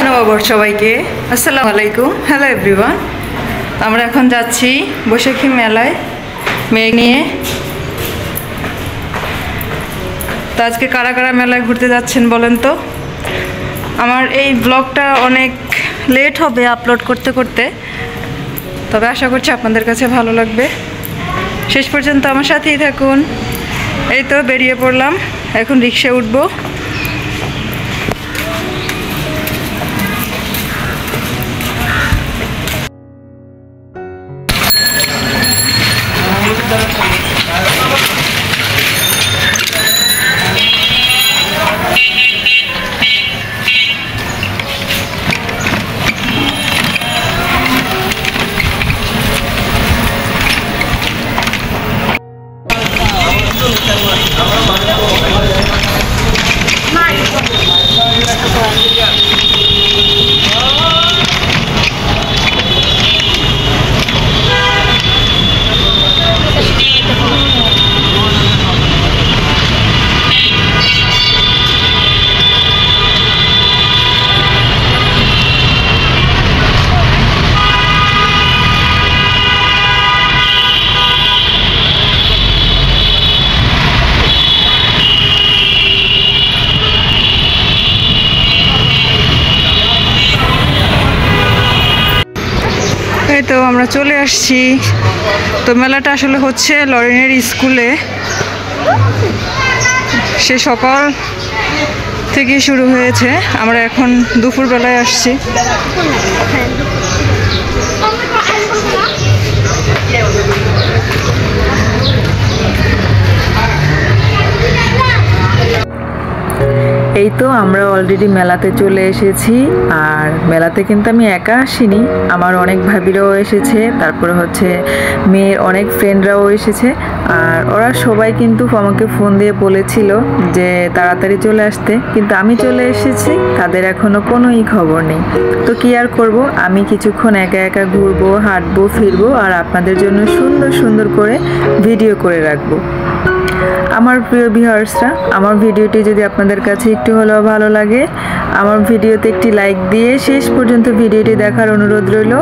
নববর্ষ সবাইকে আসসালামু আলাইকুম। হ্যালো এভরিওয়ান, আমরা এখন যাচ্ছি বৈশাখী মেলায় মেয়ে নিয়ে। তো আজকে কারা কারা মেলায় ঘুরতে যাচ্ছেন বলেন তো। আমার এই ব্লগটা অনেক লেট হবে আপলোড করতে করতে, তবে আশা করছি আপনাদের কাছে ভালো লাগবে। শেষ পর্যন্ত আমার সাথেই থাকুন। এই তো বেরিয়ে পড়লাম, এখন রিক্সায় উঠবো। তো আমরা চলে আসছি। তো মেলাটা আসলে হচ্ছে লরেনের স্কুলে, সে সকাল থেকে শুরু হয়েছে। আমরা এখন দুপুরবেলায় আসছি। এই তো আমরা অলরেডি মেলাতে চলে এসেছি। আর মেলাতে কিন্তু আমি একা আসিনি, আমার অনেক ভাবিরাও এসেছে, তারপরে হচ্ছে মেয়ের অনেক ফ্রেন্ডরাও এসেছে। আর ওরা সবাই কিন্তু আমাকে ফোন দিয়ে বলেছিল যে তাড়াতাড়ি চলে আসতে, কিন্তু আমি চলে এসেছি, তাদের এখনও কোনোই খবর নেই। তো কি আর করব, আমি কিছুক্ষণ একা একা ঘুরবো, হাঁটবো, ফিরবো, আর আপনাদের জন্য সুন্দর সুন্দর করে ভিডিও করে রাখবো। আমার প্রিয় ভিউয়ার্সরা, আমার ভিডিওটি যদি আপনাদের কাছে একটু হলেও ভালো লাগে, আমার ভিডিওতে একটি লাইক দিয়ে শেষ পর্যন্ত ভিডিওটি দেখার অনুরোধ রইল।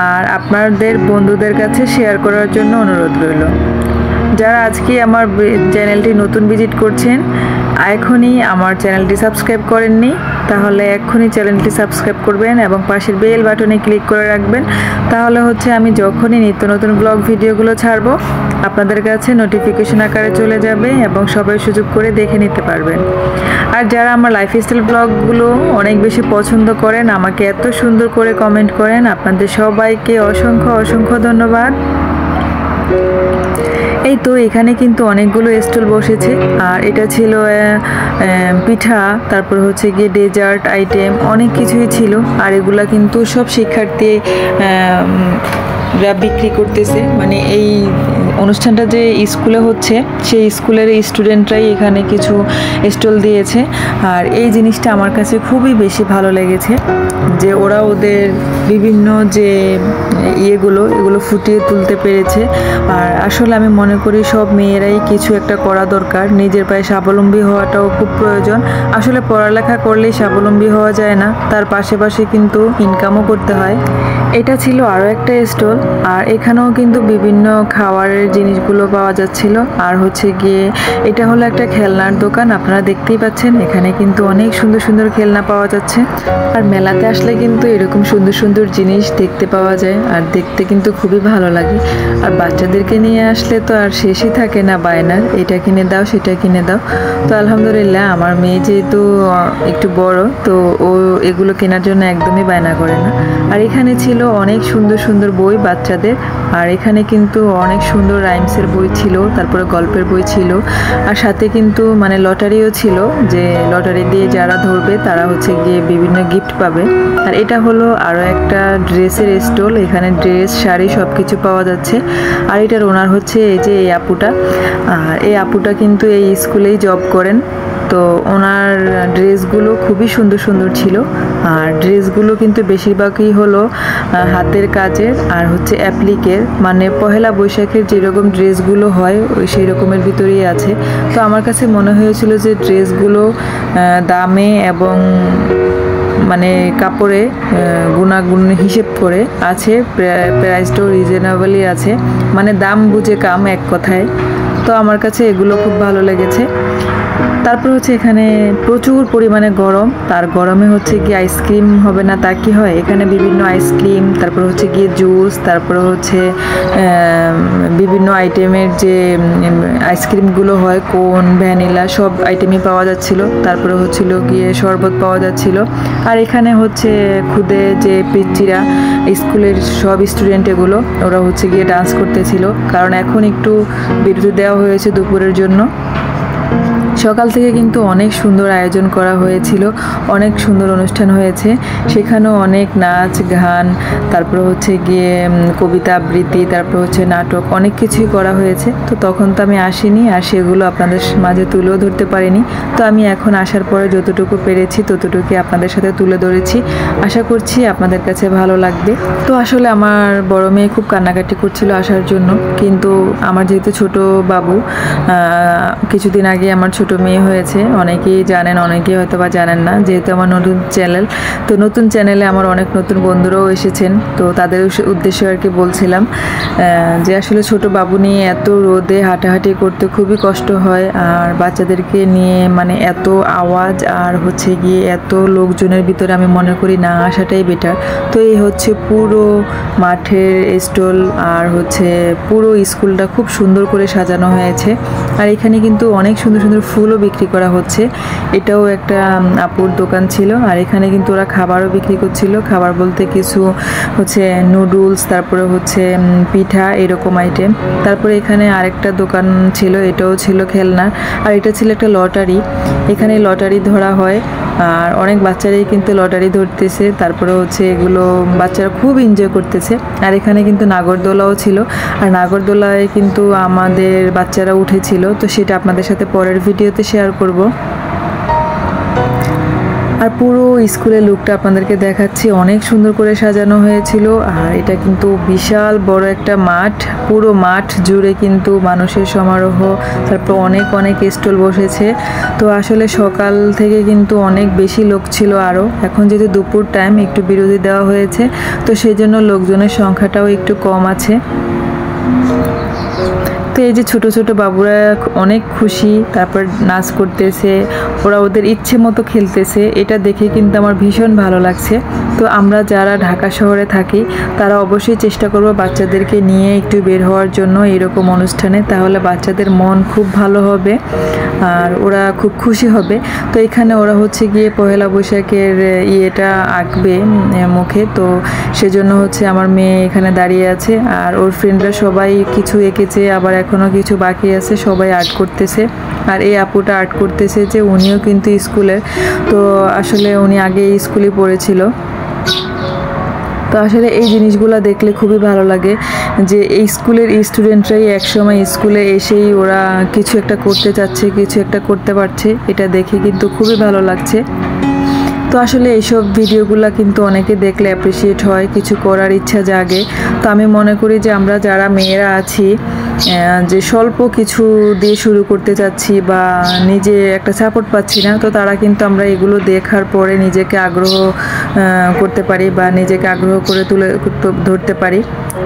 আর আপনাদের বন্ধুদের কাছে শেয়ার করার জন্য অনুরোধ রইল। যারা আজকে আমার চ্যানেলটি নতুন ভিজিট করছেন, এখনই আমার চ্যানেলটি সাবস্ক্রাইব করেননি, তাহলে এক্ষুনি চ্যানেলটি সাবস্ক্রাইব করবেন এবং পাশের বেল বাটনে ক্লিক করে রাখবেন। তাহলে হচ্ছে আমি যখনই নিত্য নতুন ব্লগ ভিডিওগুলো ছাড়বো, আপনাদের কাছে নোটিফিকেশন আকারে চলে যাবে এবং সবাই সুযোগ করে দেখে নিতে পারবেন। আর যারা আমার লাইফস্টাইল ব্লগগুলো অনেক বেশি পছন্দ করেন, আমাকে এত সুন্দর করে কমেন্ট করেন, আপনাদের সবাইকে অসংখ্য অসংখ্য ধন্যবাদ। এই তো এখানে কিন্তু অনেকগুলো স্টল বসেছে, আর এটা ছিল পিঠা, তারপর হচ্ছে গিয়ে ডেজার্ট আইটেম, অনেক কিছুই ছিল। আর এগুলা কিন্তু সব শিক্ষার্থী বিক্রি করতেছে, মানে এই অনুষ্ঠানটা যে স্কুলে হচ্ছে সেই স্কুলের স্টুডেন্টরাই এখানে কিছু স্টল দিয়েছে। আর এই জিনিসটা আমার কাছে খুবই বেশি ভালো লেগেছে যে ওরা ওদের বিভিন্ন যে এগুলো ফুটিয়ে তুলতে পেরেছে। আর আসলে আমি মনে করি সব মেয়েরাই কিছু একটা করা দরকার, নিজের পায়ে স্বাবলম্বী হওয়াটাও খুব প্রয়োজন। আসলে পড়ালেখা করলেই স্বাবলম্বী হওয়া যায় না, তার পাশাপাশি কিন্তু ইনকামও করতে হয়। এটা ছিল আরও একটা স্টল, আর এখানেও কিন্তু বিভিন্ন খাবারের জিনিসগুলো পাওয়া যাচ্ছিল। আর হচ্ছে গিয়ে এটা হলো একটা খেলনার দোকান, আপনারা দেখতেই পাচ্ছেন এখানে কিন্তু অনেক সুন্দর সুন্দর খেলনা পাওয়া যাচ্ছে। আর মেলাতে আসলে কিন্তু এরকম সুন্দর সুন্দর জিনিস দেখতে পাওয়া যায়, আর দেখতে কিন্তু খুবই ভালো লাগে। আর বাচ্চাদেরকে নিয়ে আসলে তো আর শেষই থাকে না বায়নার, এটা কিনে দাও সেটা কিনে দাও। তো আলহামদুলিল্লাহ আমার মেয়ে যেহেতু একটু বড়, তো ও এগুলো কেনার জন্য একদমই বায়না করে না। আর এখানে ছিল অনেক সুন্দর সুন্দর বই বাচ্চাদের, আর এখানে কিন্তু অনেক সুন্দর রাইমসের বই ছিল, তারপরে গল্পের বই ছিল, আর সাথে কিন্তু মানে লটারিও ছিল, যে লটারি দিয়ে যারা ধরবে তারা হচ্ছে গিয়ে বিভিন্ন গিফট পাবে। আর এটা হলো আরও একটা ড্রেসের স্টল, এখানে ড্রেস শাড়ি সব কিছু পাওয়া যাচ্ছে। আর এটার ওনার হচ্ছে এই যে এই আপুটা, আর এই আপুটা কিন্তু এই স্কুলেই জব করেন। তো ওনার ড্রেসগুলো খুবই সুন্দর সুন্দর ছিল। আর ড্রেসগুলো কিন্তু বেশিরভাগই হলো হাতের কাজের আর হচ্ছে অ্যাপ্লিকের, মানে পহেলা বৈশাখের যেরকম ড্রেসগুলো হয় ওই সেই রকমের ভিতরেই আছে। তো আমার কাছে মনে হয়েছিল যে ড্রেসগুলো দামে এবং মানে কাপড়ে গুণাগুণ হিসেব করে আছে, প্রাইসটাও রিজনেবলই আছে, মানে দাম বুঝে কাম এক কথায়। তো আমার কাছে এগুলো খুব ভালো লেগেছে। তারপর হচ্ছে এখানে প্রচুর পরিমাণে গরম, তার গরমে হচ্ছে গিয়ে আইসক্রিম হবে না তা কি হয়, এখানে বিভিন্ন আইসক্রিম, তারপর হচ্ছে গিয়ে জুস, তারপর হচ্ছে বিভিন্ন আইটেমের যে আইসক্রিমগুলো হয়, কোন, ভ্যানিলা সব আইটেমই পাওয়া যাচ্ছিল। তারপরে হচ্ছিল গিয়ে শরবত পাওয়া যাচ্ছিল। আর এখানে হচ্ছে খুদে যে পিচ্চিরা স্কুলের সব স্টুডেন্ট এগুলো ওরা হচ্ছে গিয়ে ডান্স করতেছিল, কারণ এখন একটু বিরতি দেওয়া হয়েছে দুপুরের জন্য। সকাল থেকে কিন্তু অনেক সুন্দর আয়োজন করা হয়েছিল, অনেক সুন্দর অনুষ্ঠান হয়েছে, সেখানেও অনেক নাচ গান, তারপর হচ্ছে গিয়ে কবিতা আবৃত্তি, তারপর হচ্ছে নাটক, অনেক কিছুই করা হয়েছে। তো তখন তো আমি আসিনি আর সেগুলো আপনাদের মাঝে তুলেও ধরতে পারিনি। তো আমি এখন আসার পরে যতটুকু পেরেছি ততটুকুই আপনাদের সাথে তুলে ধরেছি, আশা করছি আপনাদের কাছে ভালো লাগবে। তো আসলে আমার বড় মেয়ে খুব কান্নাকাটি করছিল আসার জন্য, কিন্তু আমার যেহেতু ছোট বাবু, কিছুদিন আগে আমার ছোট মেয়ে হয়েছে, অনেকেই জানেন অনেকেই হয়তো বা জানেন না, যেহেতু আমার নতুন চ্যানেল, তো নতুন চ্যানেলে আমার অনেক নতুন বন্ধুরাও এসেছেন। তো তাদের উদ্দেশ্যে আর কি বলছিলাম যে আসলে ছোট বাবু নিয়ে এত রোদে হাঁটাহাঁটি করতে খুবই কষ্ট হয়, আর বাচ্চাদেরকে নিয়ে মানে এত আওয়াজ আর হচ্ছে গিয়ে এত লোকজনের ভিতরে আমি মনে করি না আসাটাই বেটার। তো এই হচ্ছে পুরো মাঠের স্টল আর হচ্ছে পুরো স্কুলটা খুব সুন্দর করে সাজানো হয়েছে, আর এখানে কিন্তু অনেক সুন্দর সুন্দর ফুলও বিক্রি করা হচ্ছে। এটাও একটা আপুর দোকান ছিল, আর এখানে কিন্তু ওরা খাবারও বিক্রি করছিল, খাবার বলতে কিছু হচ্ছে নুডলস, তারপরে হচ্ছে পিঠা, এরকম আইটেম। তারপরে এখানে আরেকটা দোকান ছিল, এটাও ছিল খেলনা, আর এটা ছিল একটা লটারি, এখানে লটারি ধরা হয়, আর অনেক বাচ্চারাই কিন্তু লটারি ধরতেছে, তারপরে হচ্ছে এগুলো বাচ্চারা খুব এনজয় করতেছে। আর এখানে কিন্তু নাগরদোলাও ছিল, আর নাগরদোলায় কিন্তু আমাদের বাচ্চারা উঠেছিল, তো সেটা আপনাদের সাথে পরের ভিডিওতে শেয়ার করব। আর পুরো স্কুলের লুকটা আপনাদেরকে দেখাচ্ছি, অনেক সুন্দর করে সাজানো হয়েছিল। আর এটা কিন্তু বিশাল বড় একটা মাঠ, পুরো মাঠ জুড়ে কিন্তু মানুষের সমারোহ, তারপর অনেক অনেক স্টল বসেছে। তো আসলে সকাল থেকে কিন্তু অনেক বেশি লোক ছিল আরও, এখন যেহেতু দুপুর টাইম একটু বিরতি দেওয়া হয়েছে, তো সেই জন্য লোকজনের সংখ্যাটাও একটু কম আছে। তো এই যে ছোট ছোট বাবুরা অনেক খুশি, তারপর নাচ করতেছে, ওরা ওদের ইচ্ছে মতো খেলতেছে, এটা দেখে কিন্তু আমার ভীষণ ভালো লাগছে। তো আমরা যারা ঢাকা শহরে থাকি তারা অবশ্যই চেষ্টা করব বাচ্চাদেরকে নিয়ে একটু বের হওয়ার জন্য এরকম অনুষ্ঠানে, তাহলে বাচ্চাদের মন খুব ভালো হবে আর ওরা খুব খুশি হবে। তো এখানে ওরা হচ্ছে গিয়ে পহেলা বৈশাখের ইয়েটা আঁকবে মুখে, তো সেজন্য হচ্ছে আমার মেয়ে এখানে দাঁড়িয়ে আছে, আর ওর ফ্রেন্ডরা সবাই কিছু এঁকেছে, আবার এখনও কিছু বাকি আছে, সবাই আর্ট করতেছে। আর এই আপুটা আর্ট করতেছে যে উনিও কিন্তু স্কুলের, তো আসলে উনি আগে স্কুলে পড়েছিল। তো আসলে এই জিনিসগুলো দেখলে খুবই ভালো লাগে যে এই স্কুলের স্টুডেন্টরাই একসময় স্কুলে এসেই ওরা কিছু একটা করতে চাচ্ছে, কিছু একটা করতে পারছে, এটা দেখে কিন্তু খুবই ভালো লাগছে। তো আসলে এইসব ভিডিওগুলো কিন্তু অনেকে দেখলে অ্যাপ্রিসিয়েট হয়, কিছু করার ইচ্ছা জাগে। তো আমি মনে করি যে আমরা যারা মেয়েরা আছি, যে স্বল্প কিছু দিয়ে শুরু করতে চাচ্ছি বা নিজে একটা সাপোর্ট পাচ্ছি না, তো তারা কিন্তু আমরা এগুলো দেখার পরে নিজেকে আগ্রহ করতে পারি বা নিজেকে আগ্রহ করে তুলে ধরতে পারি।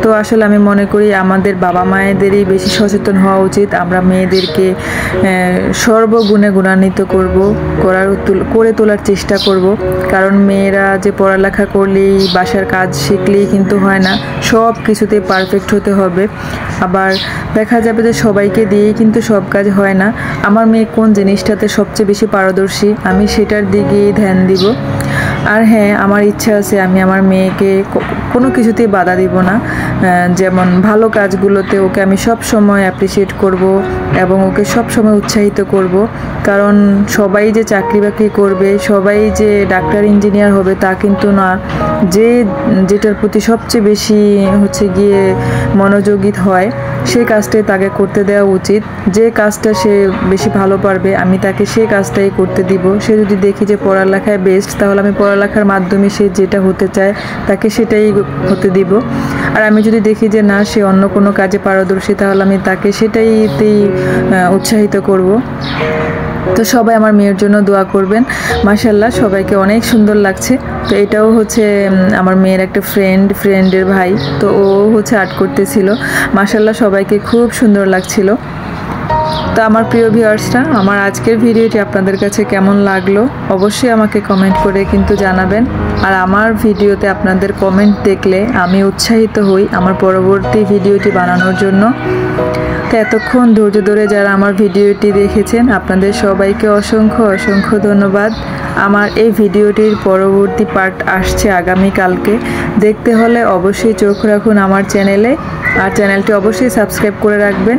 তো আসলে আমি মনে করি আমাদের বাবা মায়েদেরই বেশি সচেতন হওয়া উচিত, আমরা মেয়েদেরকে সর্বগুণে গুণান্বিত করে তোলার চেষ্টা করব। কারণ মেয়েরা যে পড়ালেখা করলেই বাসার কাজ শিখলেই কিন্তু হয় না, সব কিছুতে পারফেক্ট হতে হবে। আবার দেখা যাবে যে সবাইকে দিয়েই কিন্তু সব কাজ হয় না। আমার মেয়ে কোন জিনিসটাতে সবচেয়ে বেশি পারদর্শী, আমি সেটার দিকেই ধ্যান দিব। আর হ্যাঁ, আমার ইচ্ছা আছে আমি আমার মেয়েকে কোনো কিছুতেই বাধা দিব না, যেমন ভালো কাজগুলোতে ওকে আমি সব সময় অ্যাপ্রিসিয়েট করব এবং ওকে সব সময় উৎসাহিত করব। কারণ সবাই যে চাকরি বাকরি করবে, সবাই যে ডাক্তার ইঞ্জিনিয়ার হবে তা কিন্তু না। যেটার প্রতি সবচেয়ে বেশি হচ্ছে গিয়ে মনোযোগী হয় সেই কাজটাই তাকে করতে দেওয়া উচিত। যে কাজটা সে বেশি ভালো পারবে আমি তাকে সেই কাজটাই করতে দিব। সে যদি দেখি যে পড়ালেখায় বেস্ট, তাহলে আমি পড়ালেখার মাধ্যমে সে যেটা হতে চায় তাকে সেটাই হতে দিব। আর আমি যদি দেখি যে না, সে অন্য কোনো কাজে পারদর্শী, তাহলে আমি তাকে সেটাইতেই উৎসাহিত করব। তো সবাই আমার মেয়ের জন্য দোয়া করবেন। মাশাআল্লাহ সবাইকে অনেক সুন্দর লাগছে। তো এটাও হচ্ছে আমার মেয়ের একটা ফ্রেন্ডের ভাই, তো ও হচ্ছে আর্ট করতেছিল। মাশাআল্লাহ সবাইকে খুব সুন্দর লাগছিল। তো আমার প্রিয় ভিউয়ার্সরা, আমার আজকের ভিডিওটি আপনাদের কাছে কেমন লাগলো অবশ্যই আমাকে কমেন্ট করে কিন্তু জানাবেন। আর আমার ভিডিওতে আপনাদের কমেন্ট দেখলে আমি উৎসাহিত হই আমার পরবর্তী ভিডিওটি বানানোর জন্য। তো এতক্ষণ ধৈর্য ধরে যারা আমার ভিডিওটি দেখেছেন আপনাদের সবাইকে অসংখ্য ধন্যবাদ। আমার এই ভিডিওটির পরবর্তী পার্ট আসছে আগামীকালকে। দেখতে হলে অবশ্যই চোখ রাখুন আমার চ্যানেলে, আর চ্যানেলটি অবশ্যই সাবস্ক্রাইব করে রাখবেন।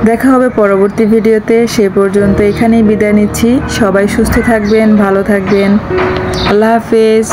দেখা হবে পরবর্তী ভিডিওতে। সে পর্যন্ত এখানেই বিদায় নিচ্ছি। সবাই সুস্থ থাকবেন, ভালো থাকবেন। আল্লাহ হাফেজ।